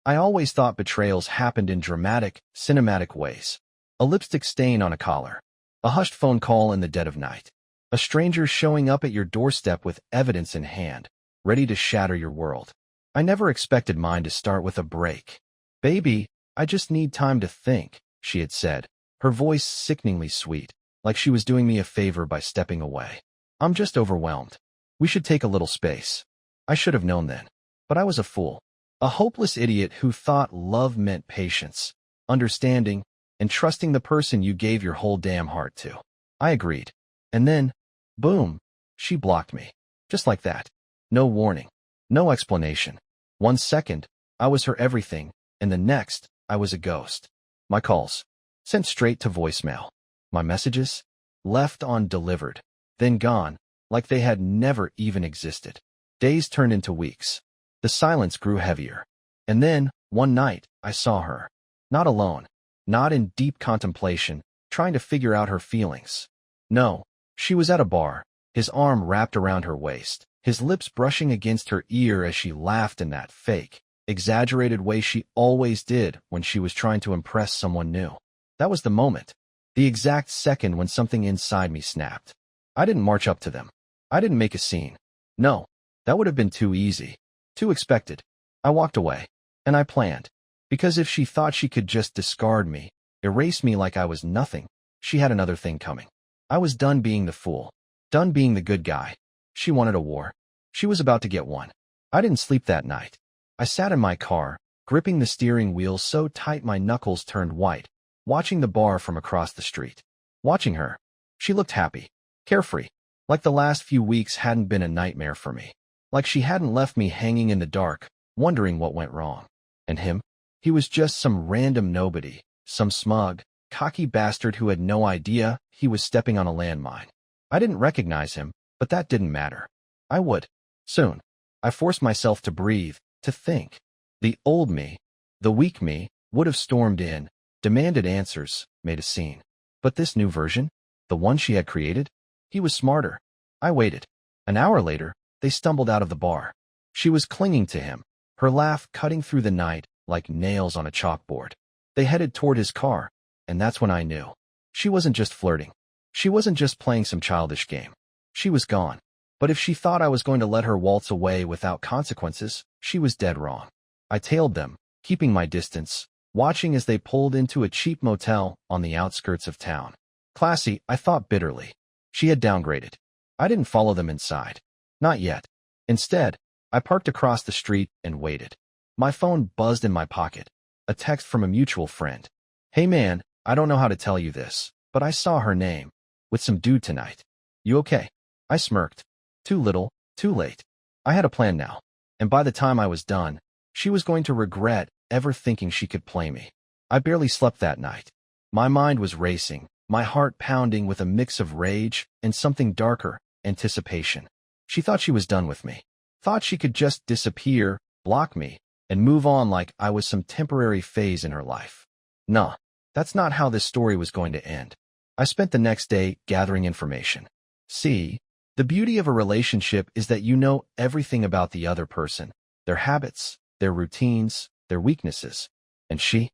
I always thought betrayals happened in dramatic, cinematic ways. A lipstick stain on a collar. A hushed phone call in the dead of night. A stranger showing up at your doorstep with evidence in hand, ready to shatter your world. I never expected mine to start with a break. "Baby, I just need time to think," she had said, her voice sickeningly sweet, like she was doing me a favor by stepping away. "I'm just overwhelmed. We should take a little space." I should have known then. But I was a fool. A hopeless idiot who thought love meant patience, understanding, and trusting the person you gave your whole damn heart to. I agreed. And then, boom, she blocked me. Just like that. No warning. No explanation. 1 second, I was her everything, and the next, I was a ghost. My calls, sent straight to voicemail. My messages, left undelivered, then gone, like they had never even existed. Days turned into weeks. The silence grew heavier. And then, one night, I saw her. Not alone. Not in deep contemplation, trying to figure out her feelings. No, she was at a bar, his arm wrapped around her waist, his lips brushing against her ear as she laughed in that fake, exaggerated way she always did when she was trying to impress someone new. That was the moment. The exact second when something inside me snapped. I didn't march up to them. I didn't make a scene. No, that would have been too easy. Too expected. I walked away. And I planned. Because if she thought she could just discard me, erase me like I was nothing, she had another thing coming. I was done being the fool. Done being the good guy. She wanted a war. She was about to get one. I didn't sleep that night. I sat in my car, gripping the steering wheel so tight my knuckles turned white, watching the bar from across the street. Watching her. She looked happy. Carefree. Like the last few weeks hadn't been a nightmare for me. Like she hadn't left me hanging in the dark, wondering what went wrong. And him? He was just some random nobody, some smug, cocky bastard who had no idea he was stepping on a landmine. I didn't recognize him, but that didn't matter. I would. Soon. I forced myself to breathe, to think. The old me, the weak me, would have stormed in, demanded answers, made a scene. But this new version, the one she had created, he was smarter. I waited. An hour later, they stumbled out of the bar. She was clinging to him, her laugh cutting through the night like nails on a chalkboard. They headed toward his car, and that's when I knew. She wasn't just flirting. She wasn't just playing some childish game. She was gone. But if she thought I was going to let her waltz away without consequences, she was dead wrong. I tailed them, keeping my distance, watching as they pulled into a cheap motel on the outskirts of town. Classy, I thought bitterly. She had downgraded. I didn't follow them inside. Not yet. Instead, I parked across the street and waited. My phone buzzed in my pocket. A text from a mutual friend. "Hey man, I don't know how to tell you this, but I saw her name. With some dude tonight. You okay?" I smirked. Too little, too late. I had a plan now. And by the time I was done, she was going to regret ever thinking she could play me. I barely slept that night. My mind was racing, my heart pounding with a mix of rage and something darker, anticipation. She thought she was done with me. Thought she could just disappear, block me, and move on like I was some temporary phase in her life. Nah, that's not how this story was going to end. I spent the next day gathering information. See, the beauty of a relationship is that you know everything about the other person, their habits, their routines, their weaknesses. And she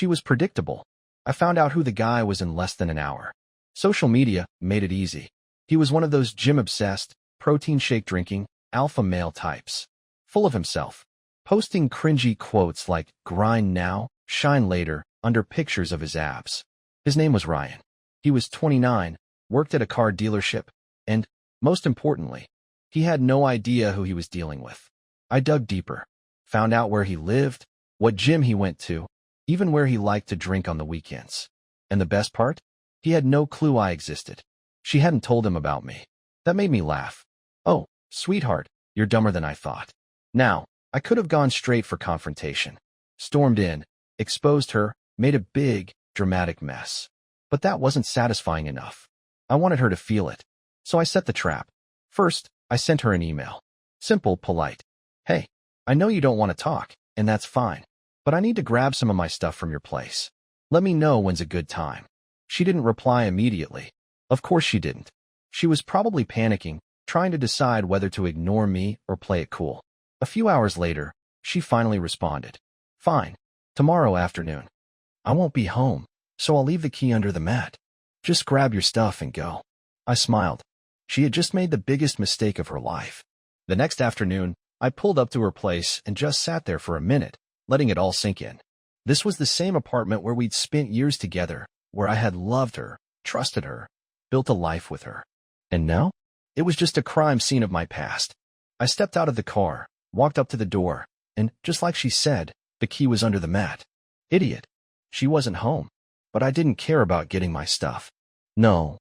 was predictable. I found out who the guy was in less than an hour. Social media made it easy. He was one of those gym-obsessed, protein shake drinking, alpha male types. Full of himself. Posting cringy quotes like "grind now, shine later" under pictures of his abs. His name was Ryan. He was 29, worked at a car dealership, and, most importantly, he had no idea who he was dealing with. I dug deeper. Found out where he lived, what gym he went to, even where he liked to drink on the weekends. And the best part? He had no clue I existed. She hadn't told him about me. That made me laugh. "Oh, sweetheart, you're dumber than I thought." Now, I could have gone straight for confrontation. Stormed in, exposed her, made a big, dramatic mess. But that wasn't satisfying enough. I wanted her to feel it. So I set the trap. First, I sent her an email. Simple, polite. "Hey, I know you don't want to talk, and that's fine. But I need to grab some of my stuff from your place. Let me know when's a good time." She didn't reply immediately. Of course she didn't. She was probably panicking, trying to decide whether to ignore me or play it cool. A few hours later, she finally responded. Fine. Tomorrow afternoon. I won't be home, so I'll leave the key under the mat. Just grab your stuff and go. I smiled. She had just made the biggest mistake of her life. The next afternoon, I pulled up to her place and just sat there for a minute, letting it all sink in. This was the same apartment where we'd spent years together, where I had loved her, trusted her, built a life with her. And now? It was just a crime scene of my past. I stepped out of the car, walked up to the door, and, just like she said, the key was under the mat. Idiot. She wasn't home. But I didn't care about getting my stuff. No.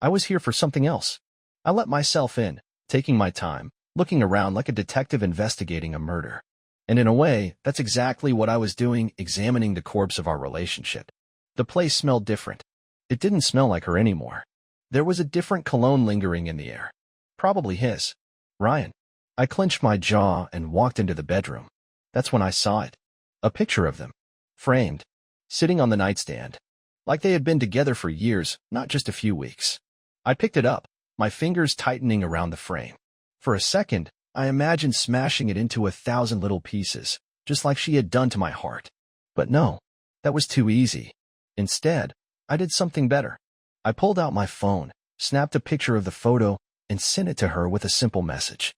I was here for something else. I let myself in, taking my time, looking around like a detective investigating a murder. And in a way, that's exactly what I was doing, examining the corpse of our relationship. The place smelled different. It didn't smell like her anymore. There was a different cologne lingering in the air. Probably his. Ryan. I clenched my jaw and walked into the bedroom. That's when I saw it. A picture of them. Framed. Sitting on the nightstand. Like they had been together for years, not just a few weeks. I picked it up, my fingers tightening around the frame. For a second, I imagined smashing it into 1,000 little pieces, just like she had done to my heart. But no, that was too easy. Instead, I did something better. I pulled out my phone, snapped a picture of the photo, and sent it to her with a simple message.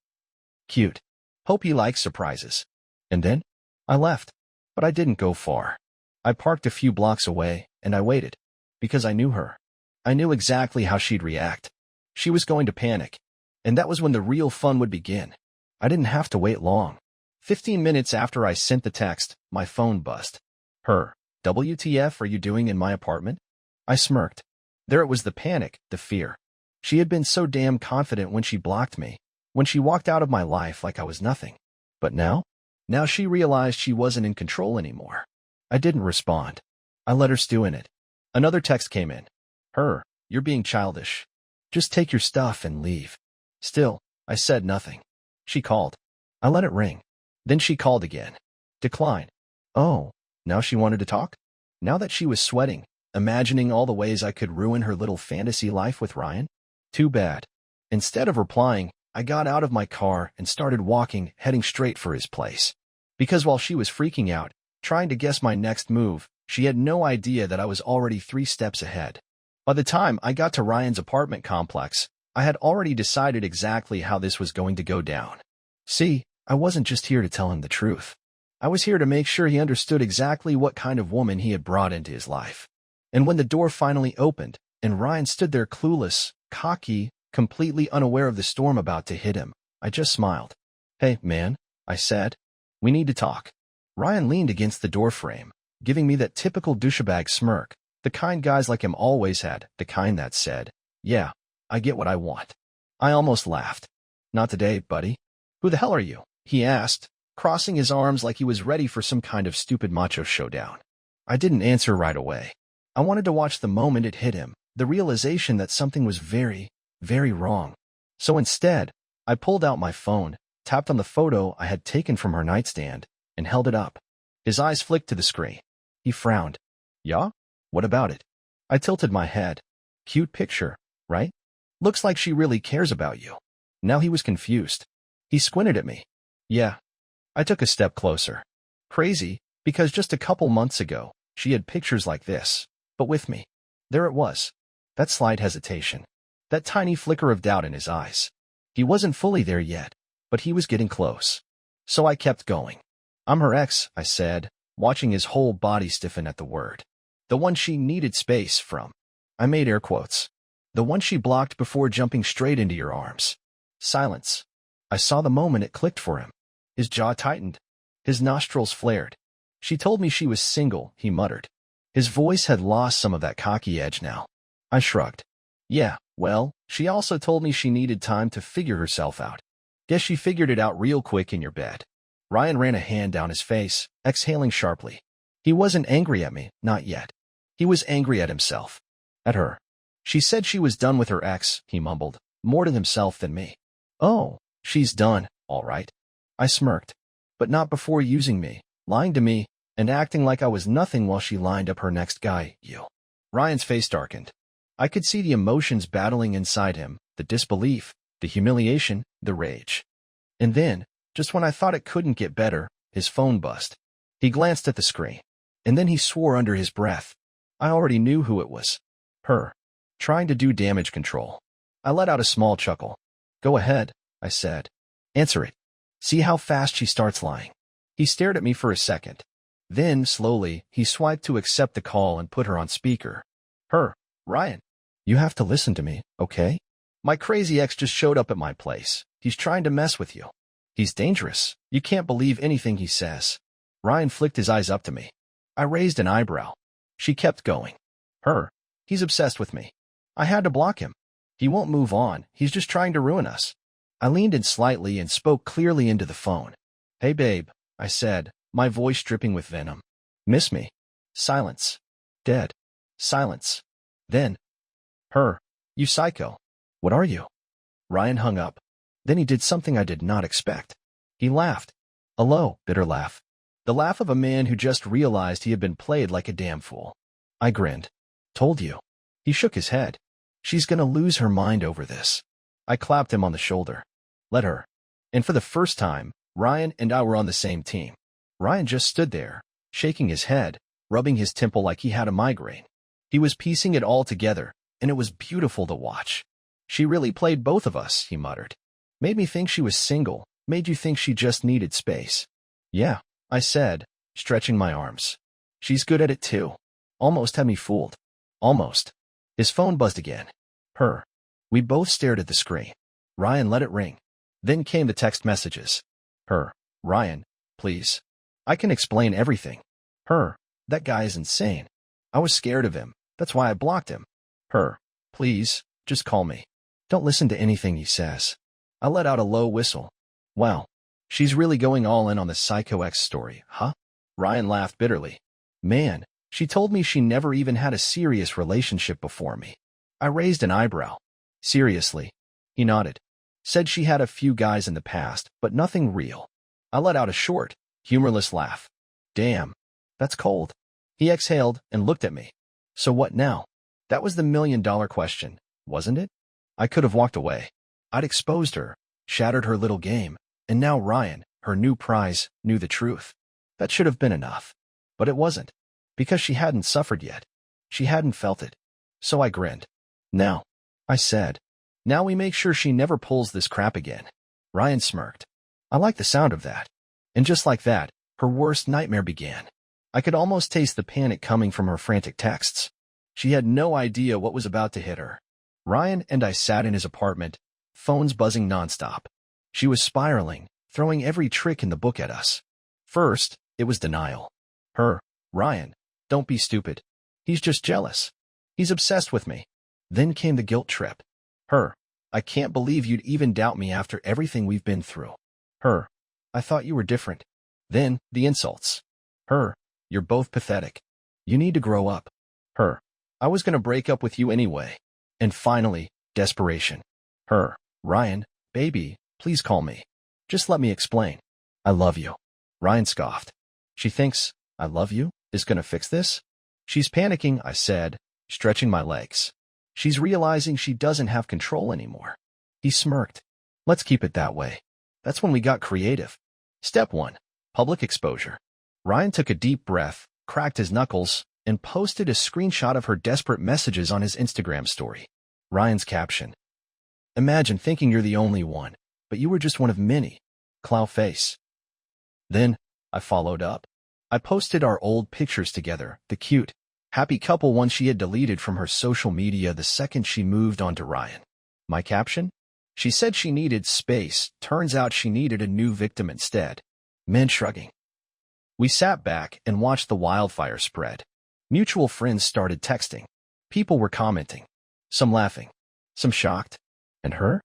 Cute. Hope you like surprises. And then, I left. But I didn't go far. I parked a few blocks away, and I waited. Because I knew her. I knew exactly how she'd react. She was going to panic. And that was when the real fun would begin. I didn't have to wait long. 15 minutes after I sent the text, my phone buzzed. Her. WTF are you doing in my apartment? I smirked. There it was, the panic, the fear. She had been so damn confident when she blocked me, when she walked out of my life like I was nothing. But now? Now she realized she wasn't in control anymore. I didn't respond. I let her stew in it. Another text came in. Her. You're being childish. Just take your stuff and leave. Still, I said nothing. She called. I let it ring. Then she called again. Decline. Oh, now she wanted to talk? Now that she was sweating, imagining all the ways I could ruin her little fantasy life with Ryan? Too bad. Instead of replying, I got out of my car and started walking, heading straight for his place. Because while she was freaking out, trying to guess my next move, she had no idea that I was already 3 steps ahead. By the time I got to Ryan's apartment complex, I had already decided exactly how this was going to go down. See, I wasn't just here to tell him the truth. I was here to make sure he understood exactly what kind of woman he had brought into his life. And when the door finally opened, and Ryan stood there clueless, cocky, completely unaware of the storm about to hit him, I just smiled. Hey, man, I said. We need to talk. Ryan leaned against the doorframe, giving me that typical douchebag smirk, the kind guys like him always had, the kind that said, yeah, I get what I want. I almost laughed. Not today, buddy. Who the hell are you? He asked, crossing his arms like he was ready for some kind of stupid macho showdown. I didn't answer right away. I wanted to watch the moment it hit him, the realization that something was very, very wrong. So instead, I pulled out my phone, tapped on the photo I had taken from her nightstand, and held it up. His eyes flicked to the screen. He frowned. Yeah? What about it? I tilted my head. Cute picture, right? Looks like she really cares about you. Now he was confused. He squinted at me. Yeah. I took a step closer. Crazy, because just a couple months ago, she had pictures like this, but with me. There it was. That slight hesitation. That tiny flicker of doubt in his eyes. He wasn't fully there yet, but he was getting close. So I kept going. I'm her ex, I said, watching his whole body stiffen at the word. The one she needed space from. I made air quotes. The one she blocked before jumping straight into your arms. Silence. I saw the moment it clicked for him. His jaw tightened. His nostrils flared. She told me she was single, he muttered. His voice had lost some of that cocky edge now. I shrugged. Yeah, well, she also told me she needed time to figure herself out. Guess she figured it out real quick in your bed. Ryan ran a hand down his face, exhaling sharply. He wasn't angry at me, not yet. He was angry at himself. At her. She said she was done with her ex, he mumbled, more to himself than me. Oh, she's done, all right. I smirked. But not before using me, lying to me, and acting like I was nothing while she lined up her next guy, you. Ryan's face darkened. I could see the emotions battling inside him, the disbelief, the humiliation, the rage. And then, just when I thought it couldn't get better, His phone buzzed. He glanced at the screen, and then he swore under his breath. I already knew who it was. Her. Trying to do damage control. I let out a small chuckle. Go ahead, I said. Answer it. See how fast she starts lying. He stared at me for a second. Then, slowly, he swiped to accept the call and put her on speaker. Her. Ryan. You have to listen to me, okay? My crazy ex just showed up at my place. He's trying to mess with you. He's dangerous. You can't believe anything he says. Ryan flicked his eyes up to me. I raised an eyebrow. She kept going. Her. He's obsessed with me. I had to block him. He won't move on. He's just trying to ruin us. I leaned in slightly and spoke clearly into the phone. Hey, babe, I said, my voice dripping with venom. Miss me? Silence. Dead. Silence. Then. Her. You psycho. What are you? Ryan hung up. Then he did something I did not expect. He laughed. A low, bitter laugh. The laugh of a man who just realized he had been played like a damn fool. I grinned. Told you. He shook his head. She's gonna lose her mind over this. I clapped him on the shoulder. Let her. And for the first time, Ryan and I were on the same team. Ryan just stood there, shaking his head, rubbing his temple like he had a migraine. He was piecing it all together, and it was beautiful to watch. She really played both of us, he muttered. Made me think she was single, made you think she just needed space. Yeah, I said, stretching my arms. She's good at it too. Almost had me fooled. Almost. His phone buzzed again. Her. We both stared at the screen. Ryan let it ring. Then came the text messages. Her. Ryan, please. I can explain everything. Her. That guy is insane. I was scared of him. That's why I blocked him. Her. Please, just call me. Don't listen to anything he says. I let out a low whistle. Wow. She's really going all in on the Psycho X story, huh? Ryan laughed bitterly. Man, she told me she never even had a serious relationship before me. I raised an eyebrow. Seriously? He nodded. Said she had a few guys in the past, but nothing real. I let out a short, humorless laugh. Damn. That's cold. He exhaled and looked at me. So what now? That was the million-dollar question, wasn't it? I could have walked away. I'd exposed her, shattered her little game, and now Ryan, her new prize, knew the truth. That should have been enough. But it wasn't. Because she hadn't suffered yet. She hadn't felt it. So I grinned. Now, I said. Now we make sure she never pulls this crap again. Ryan smirked. I like the sound of that. And just like that, her worst nightmare began. I could almost taste the panic coming from her frantic texts. She had no idea what was about to hit her. Ryan and I sat in his apartment, phones buzzing nonstop. She was spiraling, throwing every trick in the book at us. First, it was denial. Her. Ryan, don't be stupid. He's just jealous. He's obsessed with me. Then came the guilt trip. Her. I can't believe you'd even doubt me after everything we've been through. Her. I thought you were different. Then, the insults. Her. You're both pathetic. You need to grow up. Her. I was gonna break up with you anyway. And finally, desperation. Her. Ryan, baby, please call me. Just let me explain. I love you. Ryan scoffed. She thinks, I love you, is gonna fix this? She's panicking, I said, stretching my legs. She's realizing she doesn't have control anymore. He smirked. Let's keep it that way. That's when we got creative. Step 1. Public exposure. Ryan took a deep breath, cracked his knuckles, and posted a screenshot of her desperate messages on his Instagram story. Ryan's caption. Imagine thinking you're the only one, but you were just one of many. Clown face. Then, I followed up. I posted our old pictures together, the cute, happy couple one she had deleted from her social media the second she moved on to Ryan. My caption? She said she needed space. Turns out she needed a new victim instead. Men shrugging. We sat back and watched the wildfire spread. Mutual friends started texting. People were commenting. Some laughing. Some shocked. And her?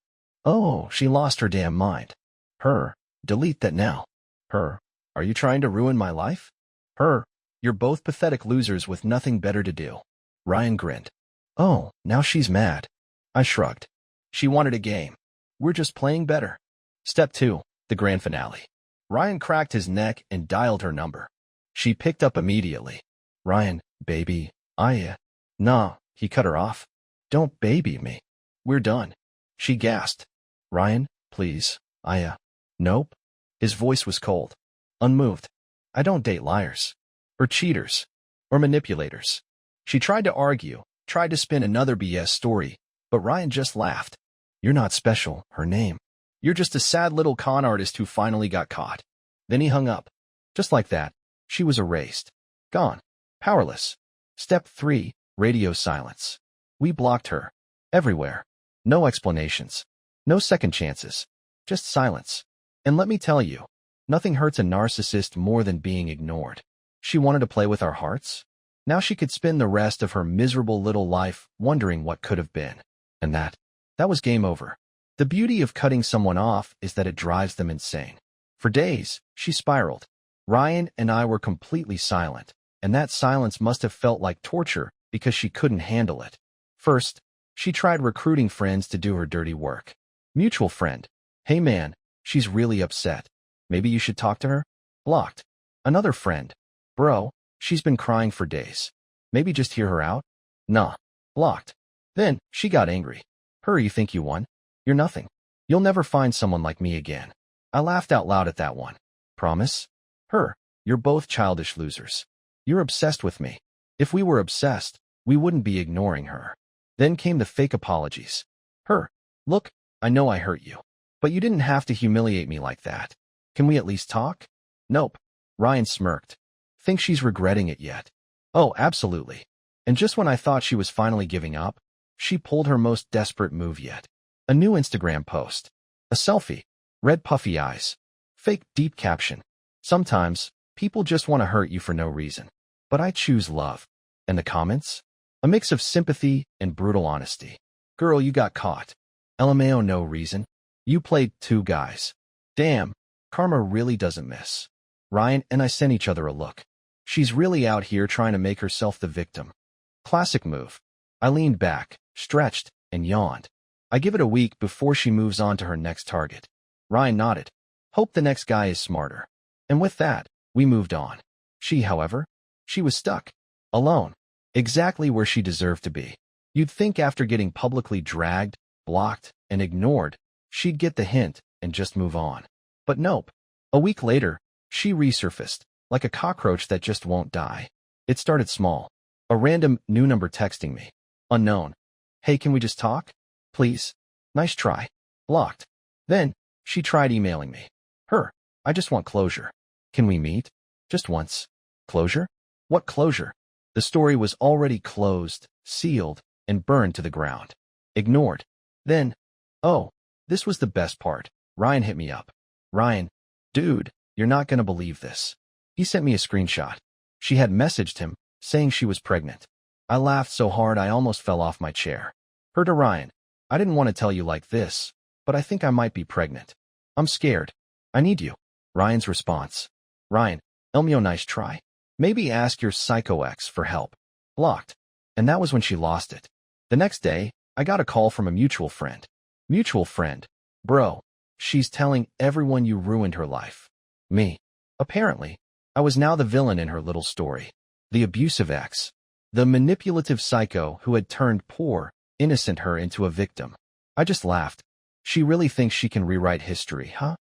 Oh, she lost her damn mind. Her. Delete that now. Her. Are you trying to ruin my life? Her. You're both pathetic losers with nothing better to do. Ryan grinned. Oh, now she's mad. I shrugged. She wanted a game. We're just playing better. Step 2. The grand finale. Ryan cracked his neck and dialed her number. She picked up immediately. Ryan, baby, Nah, he cut her off. Don't baby me. We're done. She gasped. Ryan, please, Nope. His voice was cold. unmoved. I don't date liars. Or cheaters. Or manipulators. She tried to argue, tried to spin another BS story, but Ryan just laughed. You're not special, her name. You're just a sad little con artist who finally got caught. Then he hung up. Just like that, she was erased. Gone. Powerless. Step 3, radio silence. We blocked her. Everywhere. No explanations. No second chances. Just silence. And let me tell you, nothing hurts a narcissist more than being ignored. She wanted to play with our hearts. Now she could spend the rest of her miserable little life wondering what could have been. And that was game over. The beauty of cutting someone off is that it drives them insane. For days, she spiraled. Ryan and I were completely silent, and that silence must have felt like torture because she couldn't handle it. First, she tried recruiting friends to do her dirty work. Mutual friend. Hey man, she's really upset. Maybe you should talk to her? Blocked. Another friend. Bro, she's been crying for days. Maybe just hear her out? Nah. Blocked. Then, she got angry. Her, you think you won? You're nothing. You'll never find someone like me again. I laughed out loud at that one. Promise? Her, you're both childish losers. You're obsessed with me. If we were obsessed, we wouldn't be ignoring her. Then came the fake apologies. Her, look, I know I hurt you, but you didn't have to humiliate me like that. Can we at least talk? Nope. Ryan smirked. Think she's regretting it yet? Oh, absolutely. And just when I thought she was finally giving up, she pulled her most desperate move yet. A new Instagram post. A selfie. Red puffy eyes. Fake deep caption. Sometimes, people just want to hurt you for no reason. But I choose love. And the comments? A mix of sympathy and brutal honesty. Girl, you got caught. LMAO, no reason. You played two guys. Damn, karma really doesn't miss. Ryan and I sent each other a look. She's really out here trying to make herself the victim. Classic move. I leaned back, stretched, and yawned. I give it a week before she moves on to her next target. Ryan nodded. Hope the next guy is smarter. And with that, we moved on. She, however, she was stuck. Alone. Exactly where she deserved to be. You'd think after getting publicly dragged, blocked, and ignored, she'd get the hint and just move on. But nope. A week later, she resurfaced, like a cockroach that just won't die. It started small. A random new number texting me. Unknown. Hey, can we just talk? Please. Nice try. Blocked. Then, she tried emailing me. Her, I just want closure. Can we meet? Just once. Closure? What closure? The story was already closed, sealed, and burned to the ground. Ignored. Then, oh, this was the best part. Ryan hit me up. Ryan, dude, you're not gonna believe this. He sent me a screenshot. She had messaged him, saying she was pregnant. I laughed so hard I almost fell off my chair. Her to Ryan, I didn't want to tell you like this, but I think I might be pregnant. I'm scared. I need you. Ryan's response. Ryan, Elmio, nice try. Maybe ask your psycho ex for help. Blocked. And that was when she lost it. The next day, I got a call from a mutual friend. Mutual friend. Bro, she's telling everyone you ruined her life. Me. Apparently, I was now the villain in her little story. The abusive ex. The manipulative psycho who had turned poor, innocent her into a victim. I just laughed. She really thinks she can rewrite history, huh?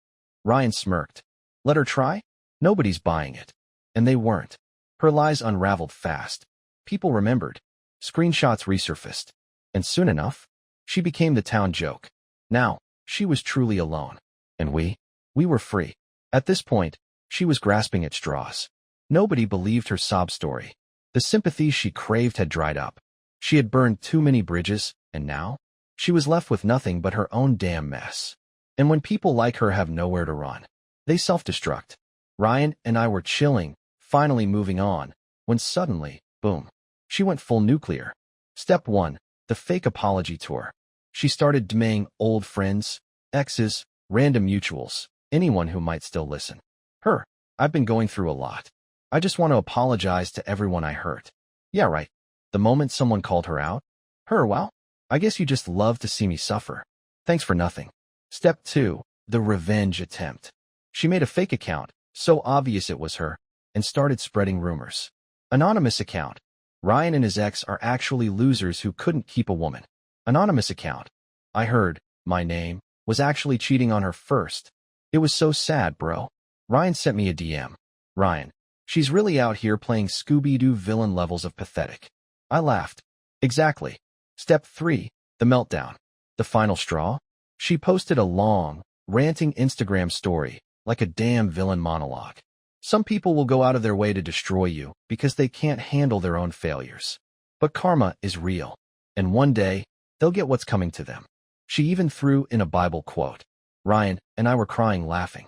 Ryan smirked. Let her try? Nobody's buying it. And they weren't. Her lies unraveled fast. People remembered. Screenshots resurfaced. And soon enough, she became the town joke. Now, she was truly alone. And we were free. At this point, she was grasping at straws. Nobody believed her sob story. The sympathy she craved had dried up. She had burned too many bridges, and now, she was left with nothing but her own damn mess. And when people like her have nowhere to run, they self-destruct. Ryan and I were chilling, finally moving on, when suddenly, boom, she went full nuclear. Step 1, the fake apology tour. She started DMing old friends, exes, random mutuals, anyone who might still listen. Her, I've been going through a lot. I just want to apologize to everyone I hurt. Yeah, right. The moment someone called her out. Her, well, I guess you just love to see me suffer. Thanks for nothing. Step 2, the revenge attempt. She made a fake account, so obvious it was her, and started spreading rumors. Anonymous account. Ryan and his ex are actually losers who couldn't keep a woman. Anonymous account. I heard, my name, was actually cheating on her first. It was so sad, bro. Ryan sent me a DM. Ryan, she's really out here playing Scooby-Doo villain levels of pathetic. I laughed. Exactly. Step 3, the meltdown. The final straw? She posted a long, ranting Instagram story, like a damn villain monologue. Some people will go out of their way to destroy you because they can't handle their own failures. But karma is real, and one day, they'll get what's coming to them. She even threw in a Bible quote. Ryan and I were crying laughing.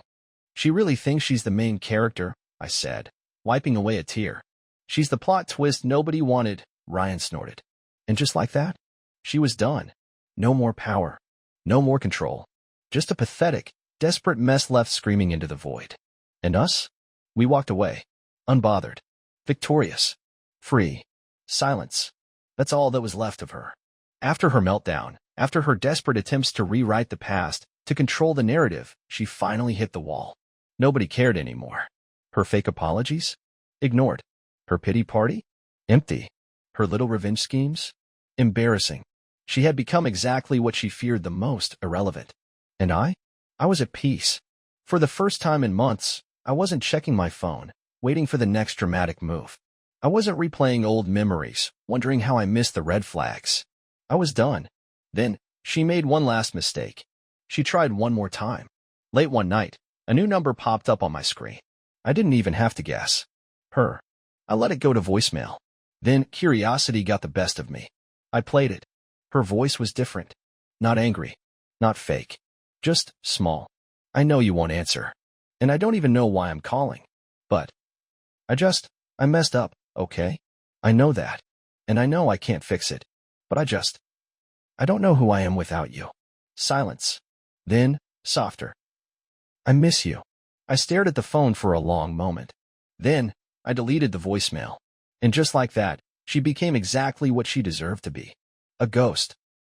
She really thinks she's the main character, I said, wiping away a tear. She's the plot twist nobody wanted, Ryan snorted. And just like that, she was done. No more power. No more control. Just a pathetic, desperate mess left screaming into the void. And us? We walked away. Unbothered. Victorious. Free. Silence. That's all that was left of her. After her meltdown, after her desperate attempts to rewrite the past, to control the narrative, she finally hit the wall. Nobody cared anymore. Her fake apologies? Ignored. Her pity party? Empty. Her little revenge schemes? Embarrassing. She had become exactly what she feared the most, irrelevant. And I was at peace. For the first time in months, I wasn't checking my phone, waiting for the next dramatic move. I wasn't replaying old memories, wondering how I missed the red flags. I was done. Then, she made one last mistake. She tried one more time. Late one night, a new number popped up on my screen. I didn't even have to guess. Her. I let it go to voicemail. Then curiosity got the best of me. I played it. Her voice was different. Not angry. Not fake. Just small. I know you won't answer. And I don't even know why I'm calling. But I messed up, okay? I know that. And I know I can't fix it. But I don't know who I am without you. Silence. Then, softer. I miss you. I stared at the phone for a long moment. Then, I deleted the voicemail. And just like that, she became exactly what she deserved to be. A ghost.